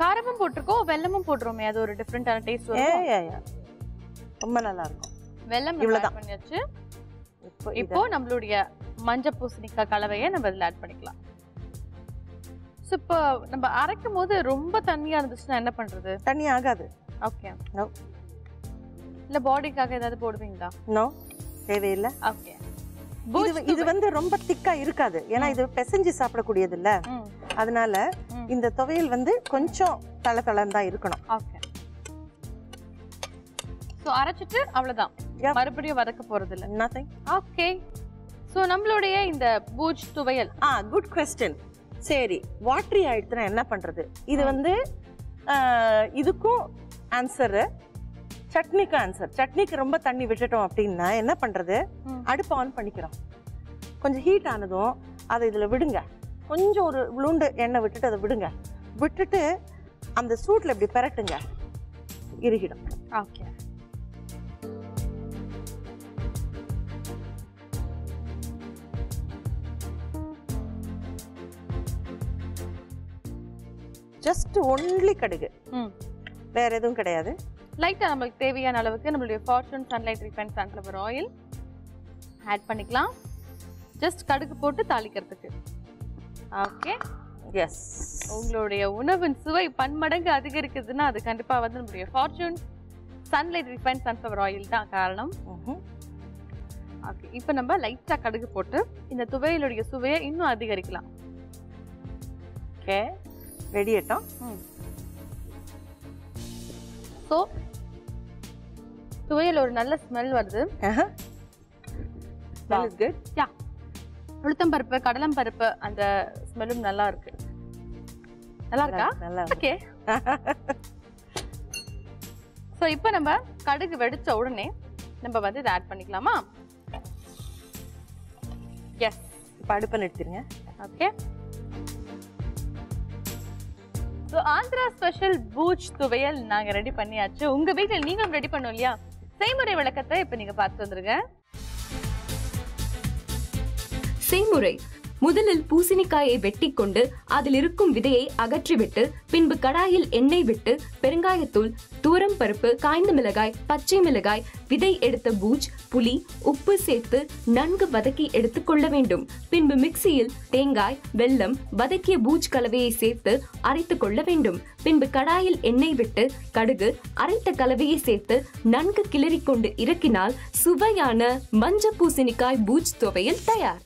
காரமும் போட்டுருக்கோம், வெல்லமும் போட்டுருவோமே, அது ஒரு டிஃபரெண்டான டேஸ்ட் வரும். ரொம்ப நல்லா இருக்கும். வெல்லம் ஆட் பண்ணியாச்சு. இப்போ நம்மளுடைய மஞ்சள் பூசணிக்காய் கலவையை நம்ம இதில் ஆட் பண்ணிக்கலாம். ஸோ இப்போ நம்ம அரைக்கும் போது ரொம்ப தண்ணியா இருந்துச்சுன்னா என்ன பண்றது? தண்ணி ஆகாது. ஓகே. நோ. இல்ல பாடிக்காக ஏதாவது போடுவீங்களா? நோ, தேவையில்லை. ஓகே. இது வந்து ரொம்ப திக்கா இருக்காது, ஏன்னா இது பிசைஞ்சு சாப்பிடக்கூடியது இல்ல, அதனால இந்த துவையல் வந்து கொஞ்சம் தளதளன்னு தான் இருக்கணும். ஓகே. சோ அரைச்சிட்டு அவ்வளவுதான், மறுபடியும் வதக்க போறது இல்ல. nothing. ஓகே. சோ நம்மளுடைய இந்த பூஜ் துவையல். Good question. சரி, வாட்டரி ஆயிடுச்சுனா என்ன பண்றது? இது வந்து இதுக்கும் ஆன்சர், சட்னிக்கு ஆன்சர். சட்னிக்கு ரொம்ப தண்ணி விட்டுட்டோம் அப்படின்னா என்ன பண்றது? அடுப்பு ஆன் பண்ணிக்கிறோம். கொஞ்சம் ஹீட் ஆனதும் அதை இதுல விடுங்க. கொஞ்சம் ஒரு உளுண்டு எண்ணெய் விட்டுட்டு அதை விடுங்க. விட்டுட்டு அந்த சூட்ல இப்படி பெரட்டுங்க, இறுகிடும். ஓகே. ஜஸ்ட் ஒன்லி கடுகு, வேற எதுவும் கிடையாது. லைட்டா நமக்கு தேவையான அளவுக்கு நம்மளுடைய Fortune Sunlight refined sunflower oil add பண்ணிக்கலாம். ஜஸ்ட் கடுகு போட்டு தாளிக்கிறதுக்கு. ஓகே. எஸ். உங்களுடைய உணவின் சுவை பன்மடங்கு அதிகரிக்குதுன்னா அது கண்டிப்பா வந்து நம்மளுடைய Fortune Sunlight refined sunflower oil தான் காரணம். ஓகே. இப்போ நம்ம லைட்டா கடுகு போட்டு இந்த துவையலுடைய சுவையை இன்னும் அதிகரிக்கலாம். ஓகே, ரெடி ஆயிட்டோம். ஸோ துவையல் ஒரு நல்ல ஸ்மெல் வருது. உளுத்தம் பருப்பு, கடலம் பருப்பு அந்த ஸ்மெல்லும் நல்லா இருக்கு. நல்லா இருக்கா? நல்லா. ஓகே. ஸோ இப்போ நம்ம கடுகு வெடிச்ச உடனே நம்ம வந்து இதை ஆட் பண்ணிக்கலாமா? எஸ். இப்போ அடுப்பை நிறுத்திடுங்க. ஓகே. ஸோ ஆந்திரா ஸ்பெஷல் பூஜ் துவையல் நாங்கள் ரெடி பண்ணியாச்சு. உங்கள் வீட்டில் நீங்களும் ரெடி பண்ணோம் இல்லையா? செய்முறை விளக்கத்தை இப்போ நீங்கள் பார்த்து வந்துருங்க. செய்முறை: முதலில் பூசணிக்காயை வெட்டி கொண்டு அதில் இருக்கும் விதையை அகற்றிவிட்டு பின்பு கடாயில் எண்ணெய் விட்டு பெருங்காயத்தூள், தூரம் பருப்பு, காய்ந்த மிளகாய், பச்சை மிளகாய், விதை எடுத்த பூஜ், புளி, உப்பு சேர்த்து நன்கு வதக்கி எடுத்துக் கொள்ள வேண்டும். பின்பு மிக்சியில் தேங்காய், வெல்லம், வதக்கிய பூஜ் கலவையை சேர்த்து அரைத்துக் கொள்ள வேண்டும். பின்பு கடாயில் எண்ணெய் விட்டு கடுகு, அரைத்த கலவையை சேர்த்து நன்கு கிளறி கொண்டு இறக்கினால் சுவையான மஞ்சள் பூசணிக்காய் பூஜ் துவையல் தயார்.